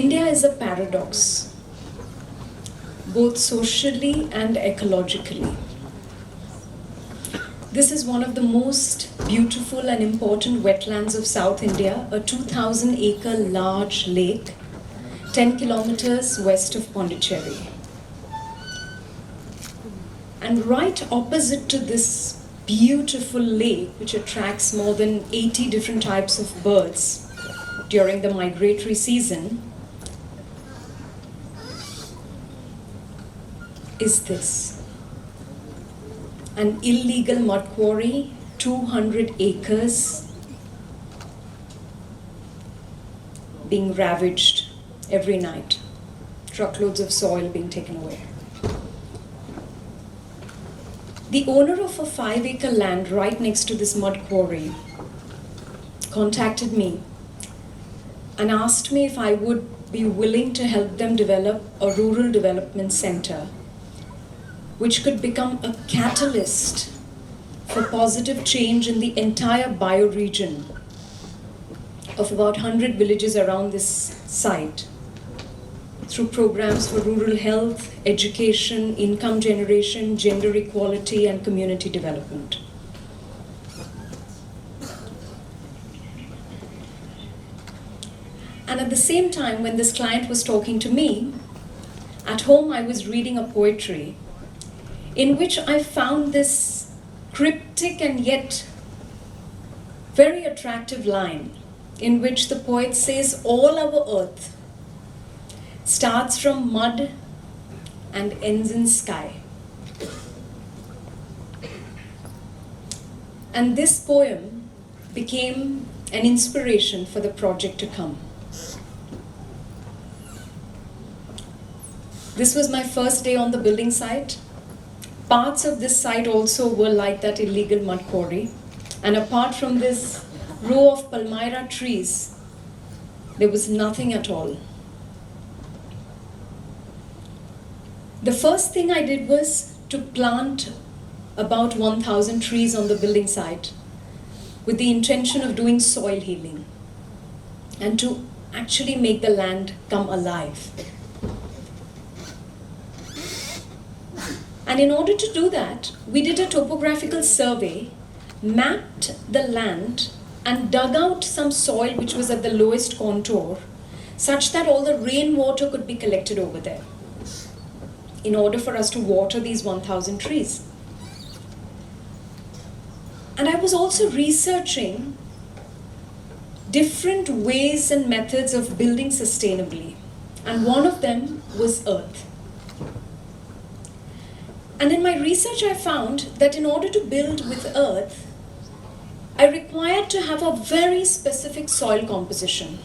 India is a paradox, both socially and ecologically. This is one of the most beautiful and important wetlands of South India, a 2,000-acre large lake, 10 kilometers west of Pondicherry. And right opposite to this beautiful lake, which attracts more than 80 different types of birds during the migratory season, is this. An illegal mud quarry, 200 acres, being ravaged every night. Truckloads of soil being taken away. The owner of a 5-acre land right next to this mud quarry contacted me and asked me if I would be willing to help them develop a rural development center which could become a catalyst for positive change in the entire bioregion of about 100 villages around this site through programs for rural health, education, income generation, gender equality, and community development. And at the same time, when this client was talking to me, at home I was reading a poetry in which I found this cryptic and yet very attractive line in which the poet says, all our earth starts from mud and ends in sky. And this poem became an inspiration for the project to come. This was my first day on the building site. Parts of this site also were like that illegal mud quarry. And apart from this row of palmyra trees, there was nothing at all. The first thing I did was to plant about 1,000 trees on the building site with the intention of doing soil healing and to actually make the land come alive. And in order to do that, we did a topographical survey, mapped the land, and dug out some soil which was at the lowest contour, such that all the rainwater could be collected over there, in order for us to water these 1,000 trees. And I was also researching different ways and methods of building sustainably, and one of them was earth. And in my research, I found that in order to build with earth, I required to have a very specific soil composition.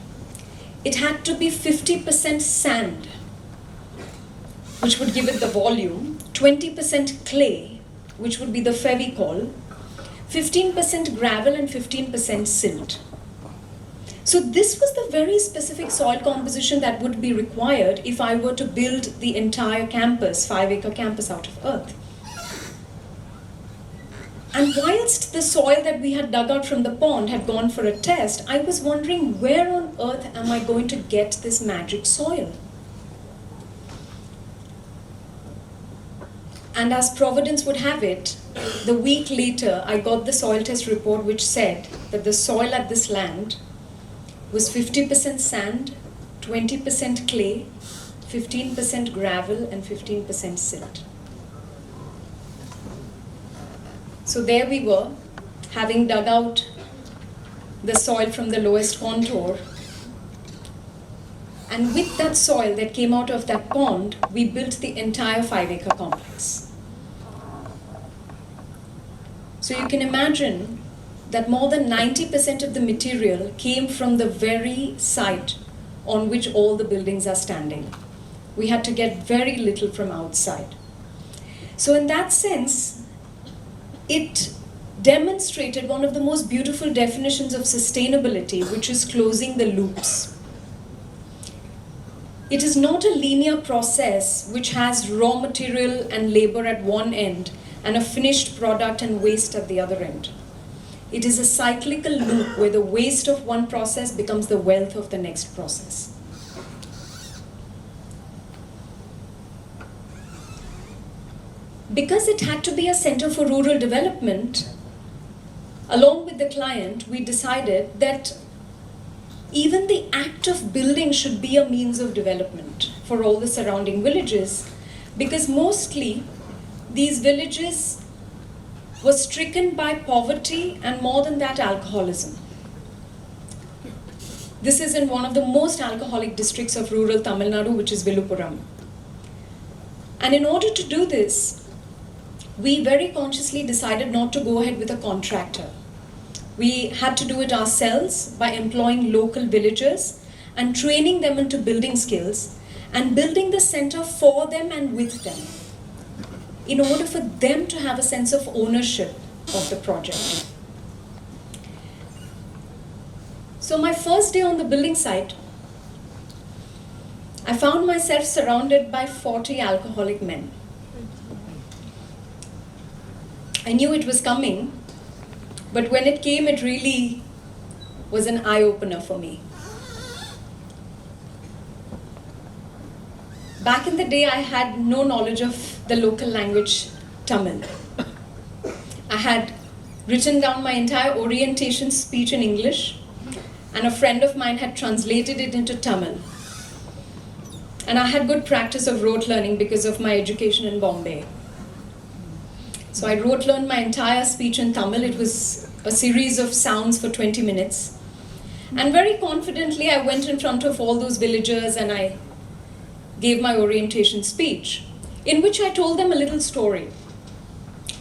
It had to be 50% sand, which would give it the volume, 20% clay, which would be the fevicol, 15% gravel, and 15% silt. So this was the very specific soil composition that would be required if I were to build the entire campus, 5-acre campus, out of earth. And whilst the soil that we had dug out from the pond had gone for a test, I was wondering, where on earth am I going to get this magic soil? And as Providence would have it, the week later, I got the soil test report which said that the soil at this land was 50% sand, 20% clay, 15% gravel, and 15% silt. So there we were, having dug out the soil from the lowest contour. And with that soil that came out of that pond, we built the entire 5-acre complex. So you can imagine that more than 90% of the material came from the very site on which all the buildings are standing. We had to get very little from outside. So in that sense, it demonstrated one of the most beautiful definitions of sustainability, which is closing the loops. It is not a linear process which has raw material and labor at one end and a finished product and waste at the other end. It is a cyclical loop where the waste of one process becomes the wealth of the next process. because it had to be a center for rural development, along with the client, we decided that even the act of building should be a means of development for all the surrounding villages, because mostly these villages were stricken by poverty and, more than that, alcoholism. This is in one of the most alcoholic districts of rural Tamil Nadu, which is Viluppuram. And in order to do this, we very consciously decided not to go ahead with a contractor. We had to do it ourselves by employing local villagers and training them into building skills and building the center for them and with them, in order for them to have a sense of ownership of the project. So my first day on the building site, I found myself surrounded by 40 alcoholic men. I knew it was coming, but when it came, it really was an eye-opener for me. Back in the day, I had no knowledge of the local language Tamil. I had written down my entire orientation speech in English, and a friend of mine had translated it into Tamil. And I had good practice of rote learning because of my education in Bombay. So I rote learned my entire speech in Tamil. It was a series of sounds for 20 minutes. And very confidently, I went in front of all those villagers and I gave my orientation speech, in which I told them a little story,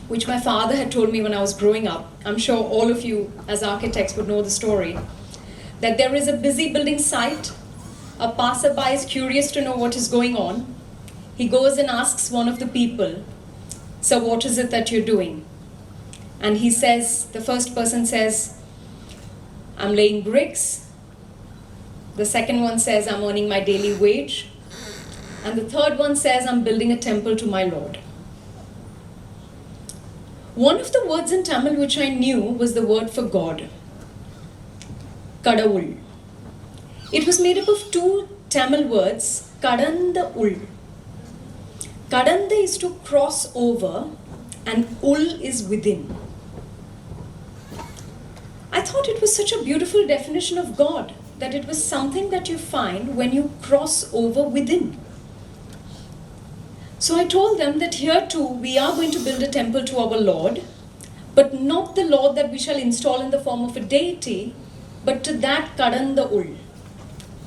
which my father had told me when I was growing up. I'm sure all of you as architects would know the story, that there is a busy building site. A passerby is curious to know what is going on. He goes and asks one of the people, "So what is it that you're doing?" And he says, the first person says, "I'm laying bricks." The second one says, "I'm earning my daily wage." And the third one says, "I'm building a temple to my Lord." One of the words in Tamil which I knew was the word for God, Kadavul. It was made up of two Tamil words, Kadanda Ul. Kadanda is to cross over and Ul is within. I thought it was such a beautiful definition of God, that it was something that you find when you cross over within. So I told them that here too we are going to build a temple to our Lord, but not the Lord that we shall install in the form of a deity, but to that Kadanda Ul,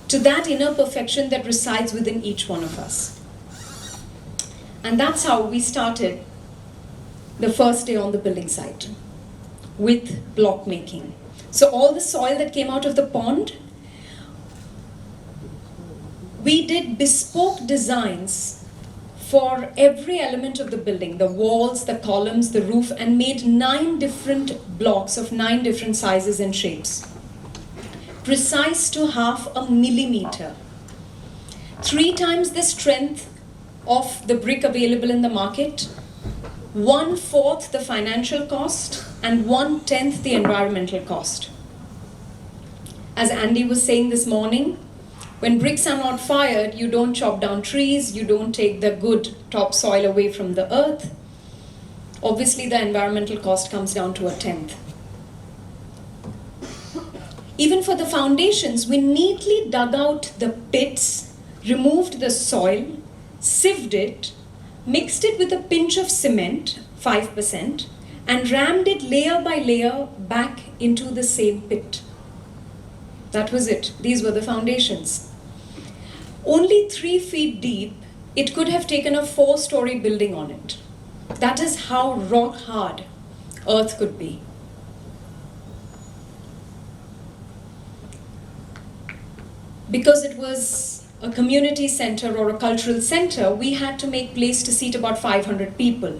to that inner perfection that resides within each one of us. And that's how we started the first day on the building site, with block making. So all the soil that came out of the pond, we did bespoke designs for every element of the building, the walls, the columns, the roof, and made 9 different blocks of 9 different sizes and shapes, precise to 0.5 millimeter. 3 times the strength of the brick available in the market, 1/4 the financial cost, and 1/10 the environmental cost. As Andy was saying this morning, when bricks are not fired, you don't chop down trees, you don't take the good topsoil away from the earth. Obviously, the environmental cost comes down to 1/10. Even for the foundations, we neatly dug out the pits, removed the soil, sieved it, mixed it with a pinch of cement, 5%, and rammed it layer by layer back into the same pit. That was it. These were the foundations. Only 3 feet deep, it could have taken a 4-story building on it. That is how rock hard earth could be. Because it was a community center or a cultural center, we had to make place to seat about 500 people.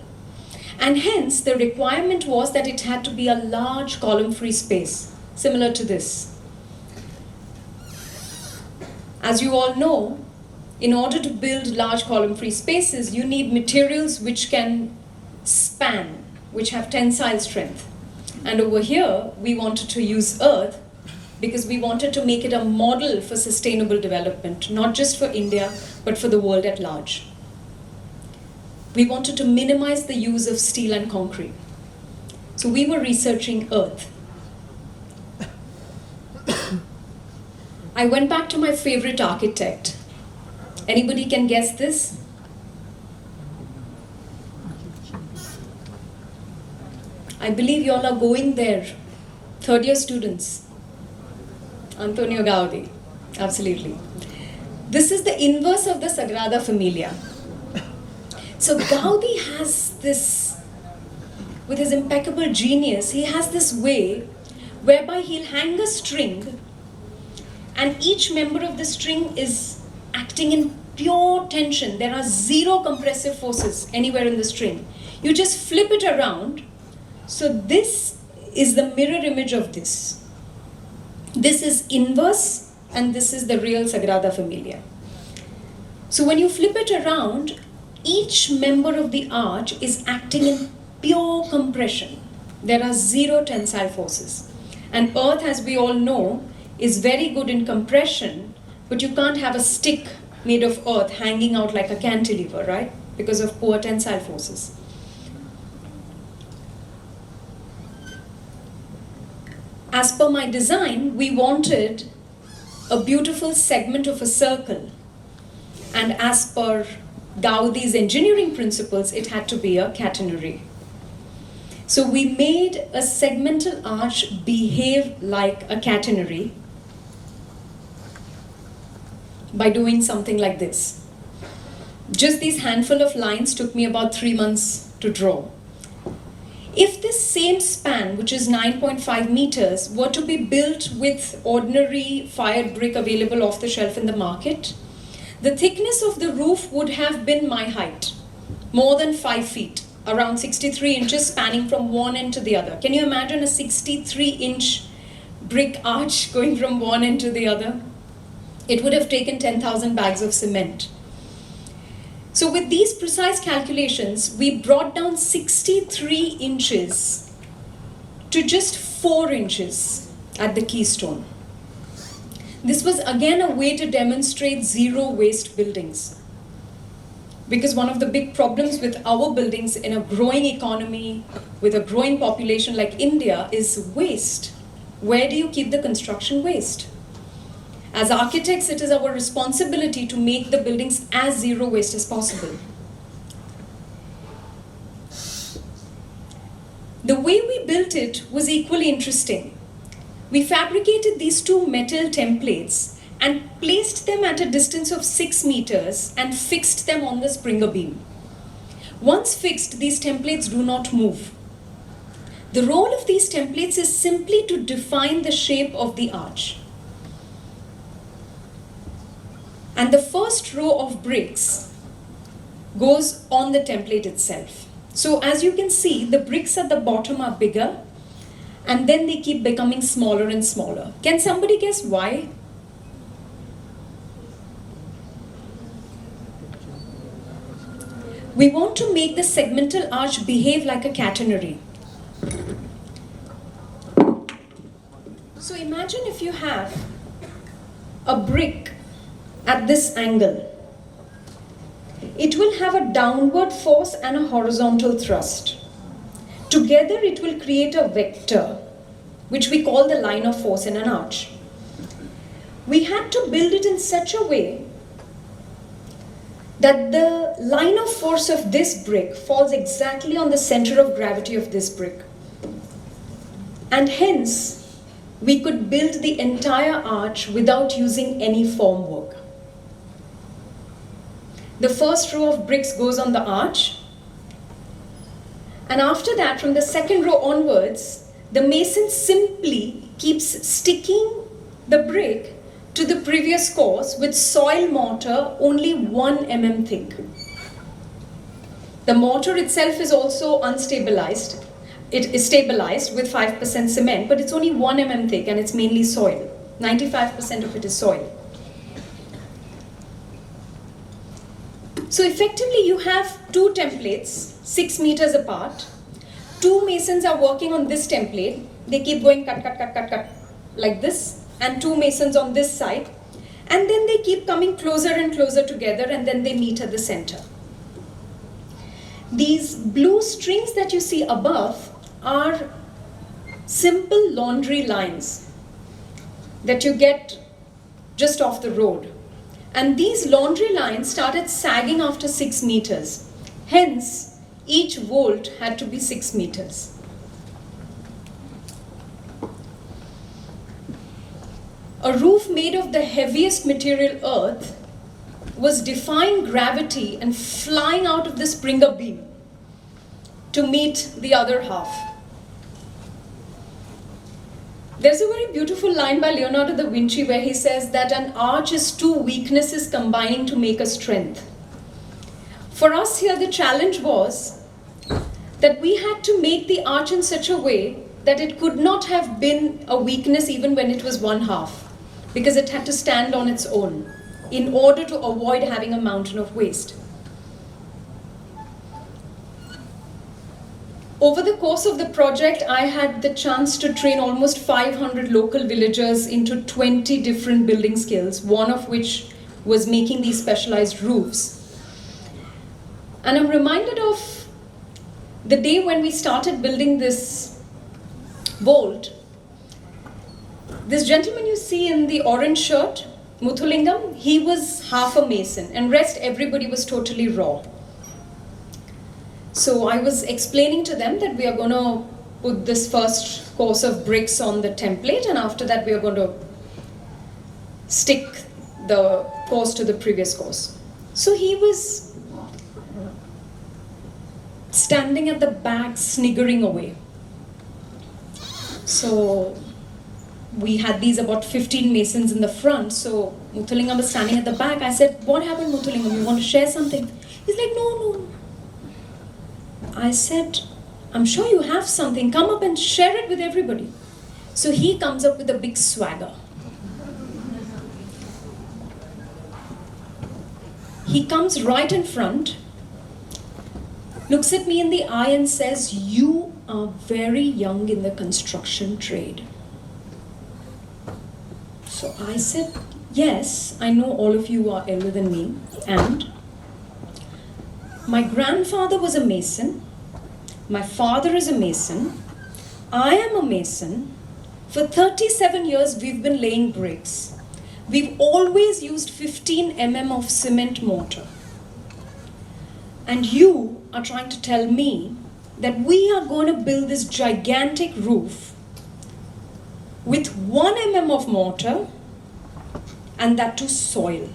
And hence, the requirement was that it had to be a large column-free space, similar to this. As you all know, in order to build large column-free spaces, you need materials which can span, which have tensile strength. And over here, we wanted to use earth because we wanted to make it a model for sustainable development, not just for India, but for the world at large. We wanted to minimize the use of steel and concrete. So we were researching earth. I went back to my favorite architect. Anybody can guess this? I believe you all are going there. Third year students. Antonio Gaudi. Absolutely. This is the inverse of the Sagrada Familia. So Gaudi has this, with his impeccable genius, he has this way whereby he'll hang a string and each member of the string is acting in pure tension. There are zero compressive forces anywhere in the string. You just flip it around. So this is the mirror image of this. This is inverse and this is the real Sagrada Familia. So when you flip it around, each member of the arch is acting in pure compression. There are zero tensile forces. And earth, as we all know, is very good in compression, but you can't have a stick made of earth hanging out like a cantilever, right? Because of poor tensile forces. As per my design, we wanted a beautiful segment of a circle. And as per Gaudi's engineering principles, it had to be a catenary. So we made a segmental arch behave like a catenary by doing something like this. Just these handful of lines took me about 3 months to draw. If this same span, which is 9.5 meters, were to be built with ordinary fired brick available off the shelf in the market, the thickness of the roof would have been my height, more than 5 feet, around 63 inches spanning from one end to the other. Can you imagine a 63-inch brick arch going from one end to the other? It would have taken 10,000 bags of cement. So with these precise calculations, we brought down 63 inches to just 4 inches at the keystone. This was again a way to demonstrate zero waste buildings. Because one of the big problems with our buildings in a growing economy, with a growing population like India, is waste. Where do you keep the construction waste? As architects, it is our responsibility to make the buildings as zero waste as possible. The way we built it was equally interesting. We fabricated these two metal templates and placed them at a distance of 6 meters and fixed them on the Springer beam. Once fixed, these templates do not move. The role of these templates is simply to define the shape of the arch. And the first row of bricks goes on the template itself. So as you can see, the bricks at the bottom are bigger and then they keep becoming smaller and smaller. Can somebody guess why? We want to make the segmental arch behave like a catenary. So imagine if you have a brick at this angle. It will have a downward force and a horizontal thrust. Together it will create a vector, which we call the line of force in an arch. We had to build it in such a way that the line of force of this brick falls exactly on the center of gravity of this brick. And hence, we could build the entire arch without using any formwork. The first row of bricks goes on the arch. And after that, from the second row onwards, the mason simply keeps sticking the brick to the previous course with soil mortar only 1 mm thick. The mortar itself is also unstabilized. It is stabilized with 5% cement, but it's only 1 mm thick and it's mainly soil. 95% of it is soil. So effectively you have two templates, 6 meters apart. Two masons are working on this template. They keep going cut, cut, cut, cut, cut like this. And two masons on this side. And then they keep coming closer and closer together and then they meet at the center. These blue strings that you see above are simple laundry lines that you get just off the road. And these laundry lines started sagging after 6 meters. Hence, each volt had to be 6 meters. A roof made of the heaviest material, earth, was defying gravity and flying out of the Springer beam to meet the other half. There's a very beautiful line by Leonardo da Vinci where he says that an arch is two weaknesses combining to make a strength. For us here, the challenge was that we had to make the arch in such a way that it could not have been a weakness even when it was one half, because it had to stand on its own in order to avoid having a mountain of waste. Over the course of the project, I had the chance to train almost 500 local villagers into 20 different building skills, one of which was making these specialized roofs. And I'm reminded of the day when we started building this vault. This gentleman you see in the orange shirt, Muthulingam, he was half a mason, and rest everybody was totally raw. So I was explaining to them that we are going to put this first course of bricks on the template, and after that we are going to stick the course to the previous course. So he was standing at the back, sniggering away. So we had these about 15 masons in the front, so Muthulingam was standing at the back. I said, "What happened, Muthulingam? You want to share something?" He's like, No. I said, "I'm sure you have something. Come up and share it with everybody." So he comes up with a big swagger. He comes right in front, looks at me in the eye and says, "You are very young in the construction trade." So I said, "Yes, I know all of you are elder than me, and my grandfather was a mason, my father is a mason, I am a mason. For 37 years we've been laying bricks. We've always used 15 mm of cement mortar. And you are trying to tell me that we are going to build this gigantic roof with 1 mm of mortar, and that to soil."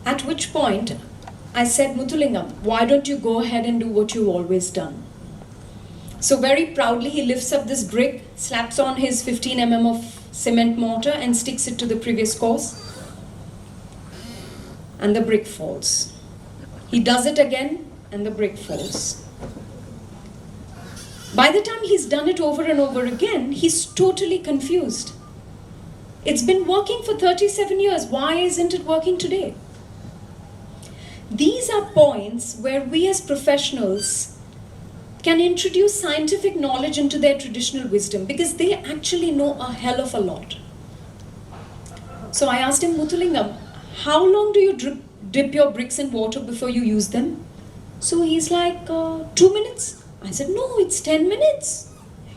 At which point I said, "Muthulingam, why don't you go ahead and do what you've always done?" So very proudly he lifts up this brick, slaps on his 15 mm of cement mortar and sticks it to the previous course, and the brick falls. He does it again and the brick falls. By the time he's done it over and over again, he's totally confused. It's been working for 37 years. Why isn't it working today? These are points where we as professionals can introduce scientific knowledge into their traditional wisdom, because they actually know a hell of a lot. So I asked him, "Muthulingam, how long do you dip your bricks in water before you use them?" So he's like, 2 minutes. I said, "No, it's 10 minutes.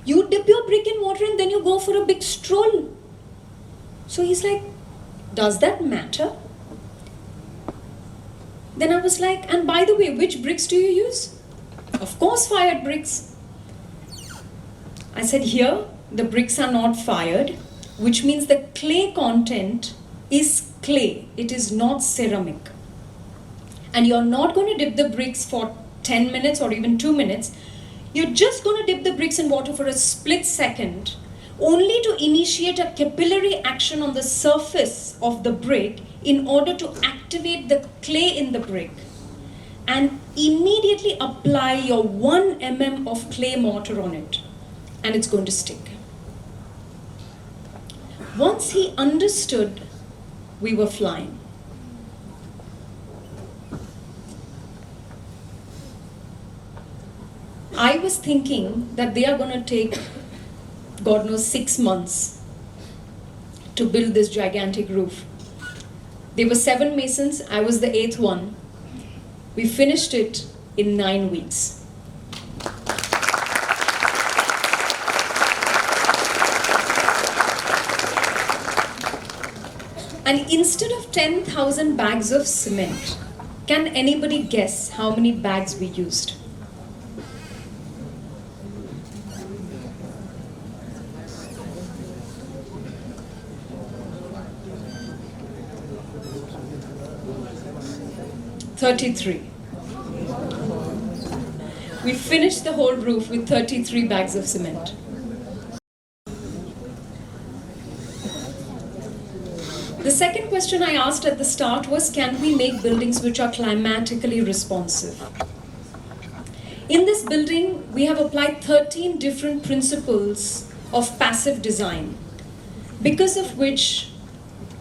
You dip your brick in water and then you go for a big stroll." So he's like, "Does that matter?" Then I was like, "And by the way, which bricks do you use?" "Of course, fired bricks." I said, "Here, the bricks are not fired, which means the clay content is clay. It is not ceramic. And you're not going to dip the bricks for 10 minutes or even 2 minutes. You're just going to dip the bricks in water for a split second, only to initiate a capillary action on the surface of the brick in order to activate the clay in the brick, and immediately apply your 1 mm of clay mortar on it, and it's going to stick." Once he understood, we were flying. I was thinking that they are going to take, God knows, 6 months to build this gigantic roof. There were 7 masons, I was the 8th one. We finished it in 9 weeks. And instead of 10,000 bags of cement, can anybody guess how many bags we used? $33. We finished the whole roof with 33 bags of cement. The second question I asked at the start was, can we make buildings which are climatically responsive? In this building, we have applied 13 different principles of passive design, because of which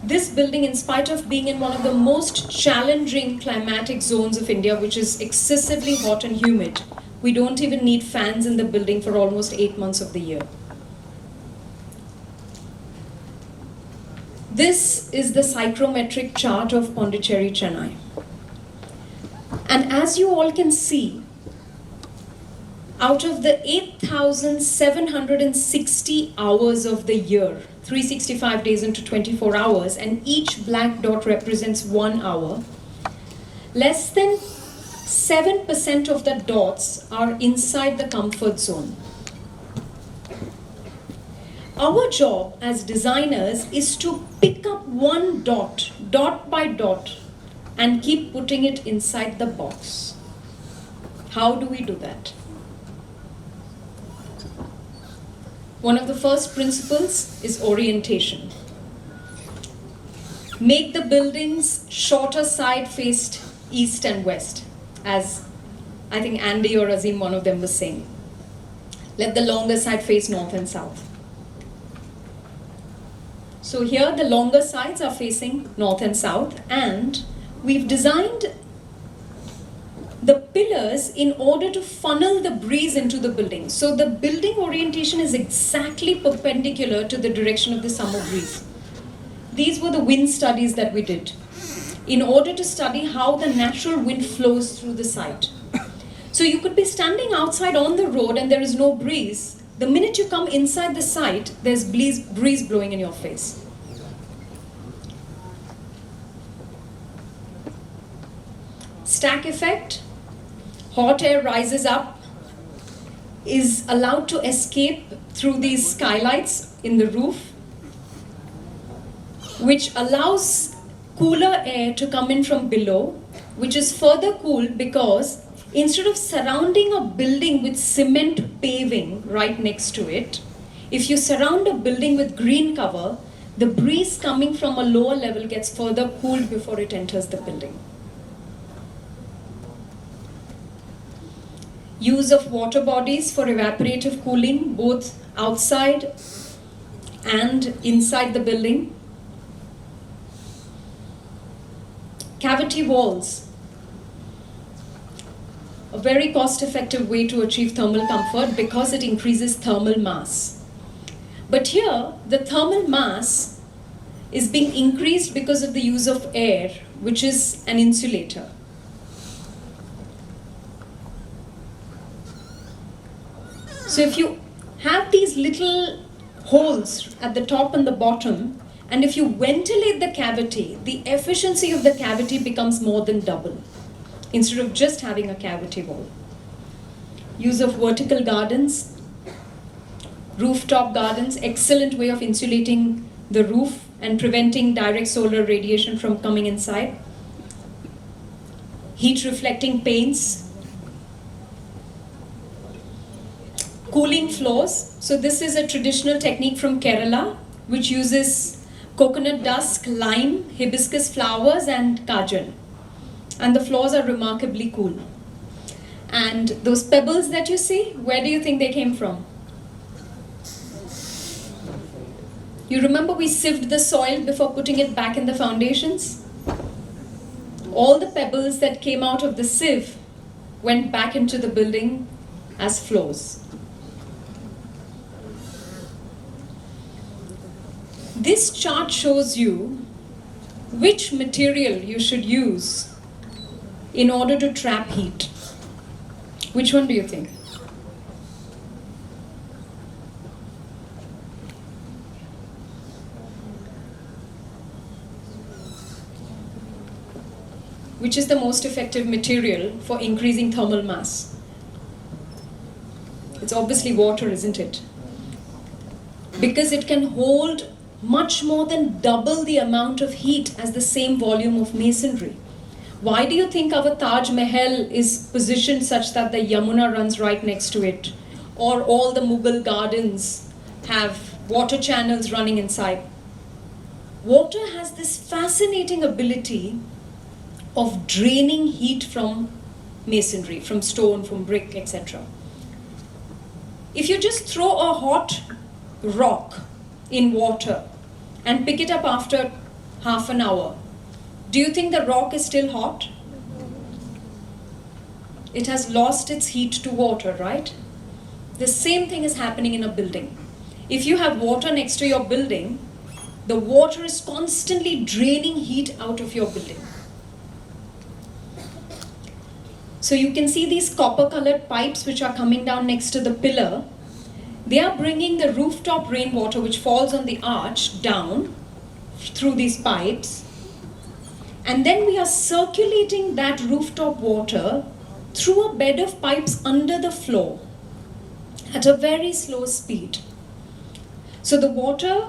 this building, in spite of being in one of the most challenging climatic zones of India, which is excessively hot and humid, we don't even need fans in the building for almost 8 months of the year. This is the psychrometric chart of Pondicherry, Chennai. And as you all can see, out of the 8,760 hours of the year, 365 days into 24 hours, and each black dot represents 1 hour, less than 7% of the dots are inside the comfort zone. Our job as designers is to pick up one dot, dot by dot, and keep putting it inside the box. How do we do that? One of the first principles is orientation. Make the buildings shorter side faced east and west, as I think Andy or Azim, one of them, was saying. Let the longer side face north and south. So here the longer sides are facing north and south, and we've designed the pillars in order to funnel the breeze into the building. So the building orientation is exactly perpendicular to the direction of the summer breeze. These were the wind studies that we did in order to study how the natural wind flows through the site. So you could be standing outside on the road and there is no breeze. The minute you come inside the site, there's breeze blowing in your face. Stack effect. Hot air rises up, is allowed to escape through these skylights in the roof, which allows cooler air to come in from below, which is further cooled because instead of surrounding a building with cement paving right next to it, if you surround a building with green cover, the breeze coming from a lower level gets further cooled before it enters the building. Use of water bodies for evaporative cooling, both outside and inside the building. Cavity walls. A very cost-effective way to achieve thermal comfort because it increases thermal mass. But here, the thermal mass is being increased because of the use of air, which is an insulator. So if you have these little holes at the top and the bottom, and if you ventilate the cavity, the efficiency of the cavity becomes more than double, instead of just having a cavity wall. Use of vertical gardens, rooftop gardens, excellent way of insulating the roof and preventing direct solar radiation from coming inside. Heat reflecting paints. Cooling floors. So this is a traditional technique from Kerala, which uses coconut dusk, lime, hibiscus flowers, and kajal. And the floors are remarkably cool. And those pebbles that you see, where do you think they came from? You remember we sieved the soil before putting it back in the foundations? All the pebbles that came out of the sieve went back into the building as floors. This chart shows you which material you should use in order to trap heat. Which one do you think? Which is the most effective material for increasing thermal mass? It's obviously water, isn't it? Because it can hold much more than double the amount of heat as the same volume of masonry. Why do you think our Taj Mahal is positioned such that the Yamuna runs right next to it? Or all the Mughal gardens have water channels running inside? Water has this fascinating ability of draining heat from masonry, from stone, from brick, etc. If you just throw a hot rock in water and pick it up after half an hour, do you think the rock is still hot? It has lost its heat to water, right? The same thing is happening in a building. If you have water next to your building, the water is constantly draining heat out of your building. So you can see these copper-colored pipes which are coming down next to the pillar. They are bringing the rooftop rainwater which falls on the arch down through these pipes. And then we are circulating that rooftop water through a bed of pipes under the floor at a very slow speed. So the water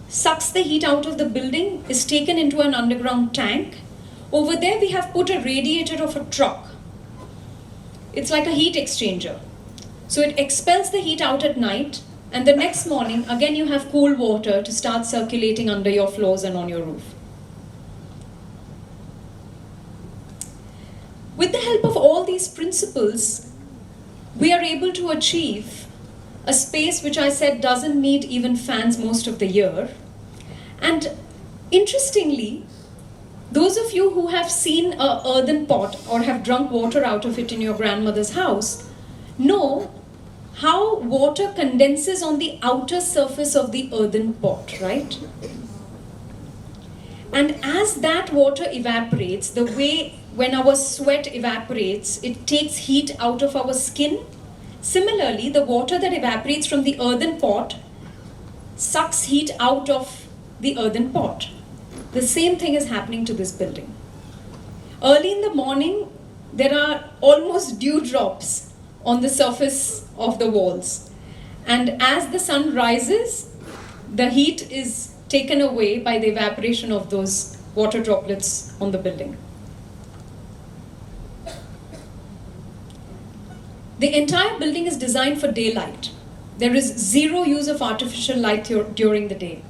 sucks the heat out of the building, is taken into an underground tank. Over there we have put a radiator of a truck. It's like a heat exchanger. So it expels the heat out at night, and the next morning, again you have cool water to start circulating under your floors and on your roof. With the help of all these principles, we are able to achieve a space which I said doesn't need even fans most of the year. And interestingly, those of you who have seen an earthen pot or have drunk water out of it in your grandmother's house know how water condenses on the outer surface of the earthen pot, right? And as that water evaporates, the way when our sweat evaporates, it takes heat out of our skin. Similarly, the water that evaporates from the earthen pot sucks heat out of the earthen pot. The same thing is happening to this building. Early in the morning, there are almost dewdrops on the surface of the walls. And as the sun rises, the heat is taken away by the evaporation of those water droplets on the building. The entire building is designed for daylight. There is zero use of artificial light during the day.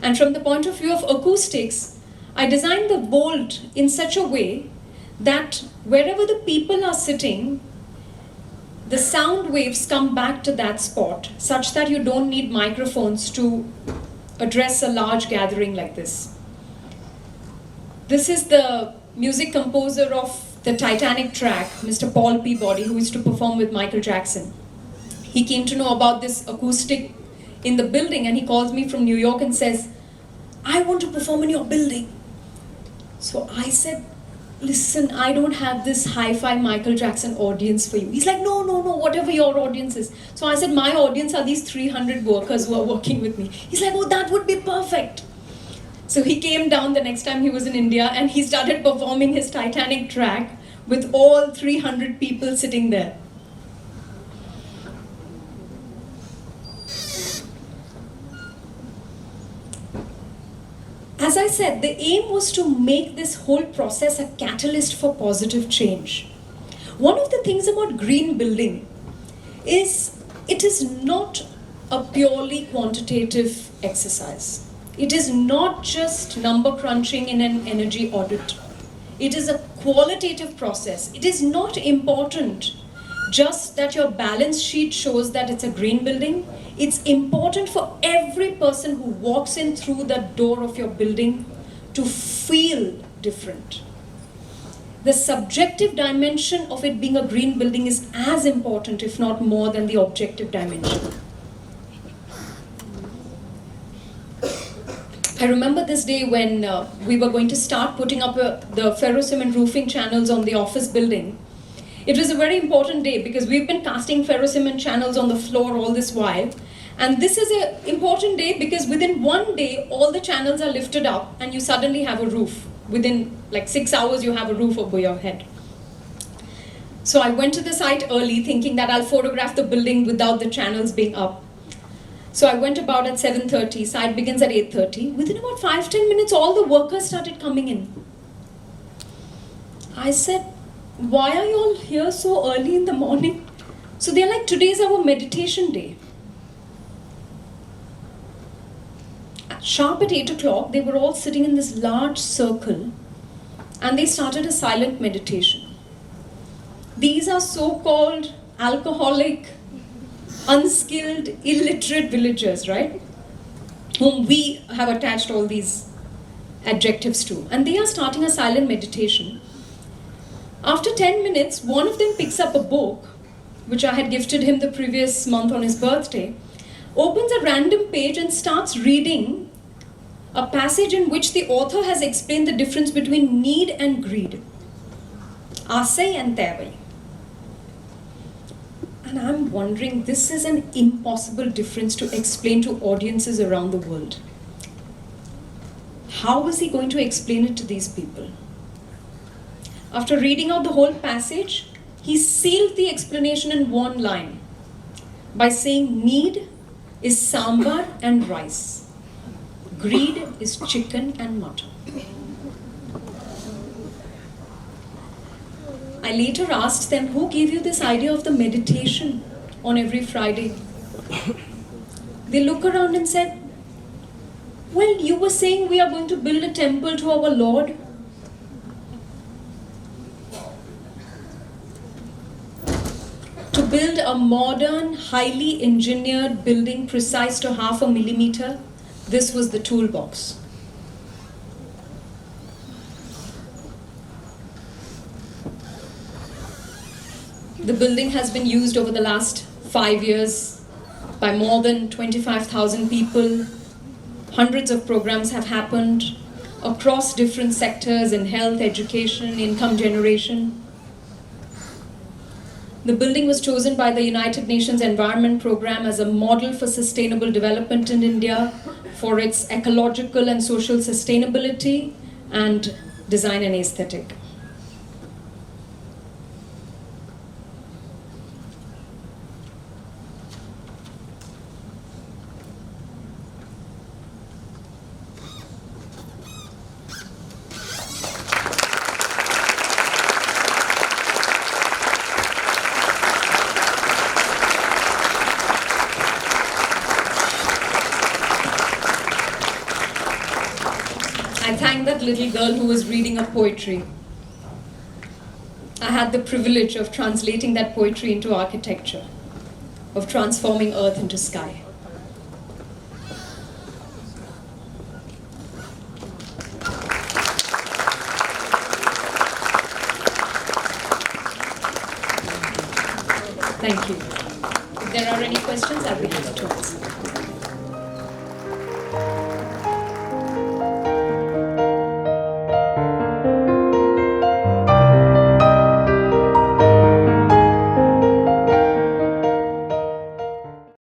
And from the point of view of acoustics, I designed the bolt in such a way that wherever the people are sitting, the sound waves come back to that spot, such that you don't need microphones to address a large gathering like this. This is the music composer of the Titanic track, Mr. Paul Peabody, who used to perform with Michael Jackson. He came to know about this acoustic in the building, and he calls me from New York and says, "I want to perform in your building." So I said, "Listen, I don't have this hi-fi Michael Jackson audience for you." He's like, no, whatever your audience is. So I said, my audience are these 300 workers who are working with me. He's like, oh, that would be perfect. So he came down the next time he was in India, and he started performing his Titanic track with all 300 people sitting there. As I said, the aim was to make this whole process a catalyst for positive change. One of the things about green building is it is not a purely quantitative exercise. It is not just number crunching in an energy audit. It is a qualitative process. It is not important just that your balance sheet shows that it's a green building. It's important for every person who walks in through the door of your building to feel different. The subjective dimension of it being a green building is as important, if not more, than the objective dimension. I remember this day when we were going to start putting up the ferrocement roofing channels on the office building. It was a very important day because we've been casting ferrocement channels on the floor all this while. And this is an important day because within one day, all the channels are lifted up and you suddenly have a roof. Within like 6 hours, you have a roof over your head. So I went to the site early thinking that I'll photograph the building without the channels being up. So I went about at 7:30, site begins at 8:30. Within about 5-10 minutes, all the workers started coming in. I said, why are you all here so early in the morning? So they're like, today's our meditation day. Sharp at 8 o'clock, they were all sitting in this large circle and they started a silent meditation. These are so-called alcoholic, unskilled, illiterate villagers, right? Whom we have attached all these adjectives to. And they are starting a silent meditation. After 10 minutes, one of them picks up a book, which I had gifted him the previous month on his birthday, opens a random page and starts reading a passage in which the author has explained the difference between need and greed. Asai and Tevai. And I'm wondering, this is an impossible difference to explain to audiences around the world. How is he going to explain it to these people? After reading out the whole passage, he sealed the explanation in one line by saying need is sambar and rice. Greed is chicken and mutton. I later asked them, who gave you this idea of the meditation on every Friday? They look around and said, well, you were saying we are going to build a temple to our Lord. To build a modern, highly engineered building precise to 0.5 millimeter, this was the toolbox. The building has been used over the last 5 years by more than 25,000 people. Hundreds of programs have happened across different sectors in health, education, income generation. The building was chosen by the United Nations Environment Programme as a model for sustainable development in India for its ecological and social sustainability and design and aesthetic. I thank that little girl who was reading a poetry. I had the privilege of translating that poetry into architecture, of transforming earth into sky. Thank you. If there are any questions, I'll be happy to answer.